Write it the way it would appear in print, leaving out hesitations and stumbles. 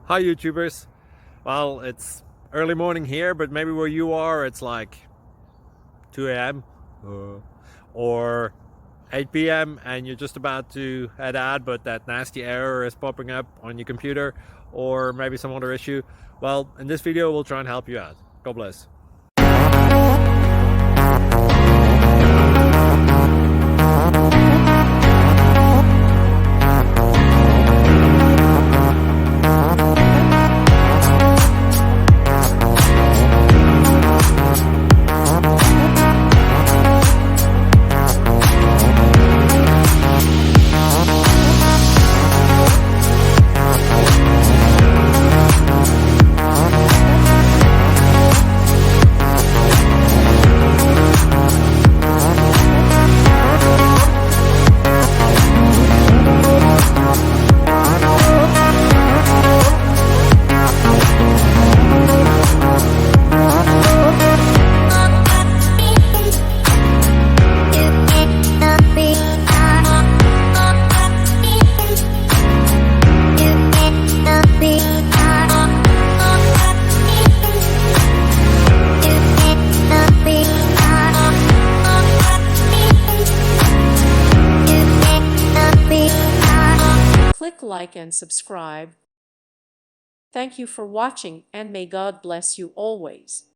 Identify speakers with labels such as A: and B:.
A: Hi YouTubers. Well, it's early morning here, but maybe where you are it's like 2 a.m. Or 8 p.m. and you're just about to head out, but that nasty error is popping up on your computer, or maybe some other issue. Well, in this video we'll try and help you out. God bless.
B: Click like and subscribe. Thank you for watching, and may God bless you always.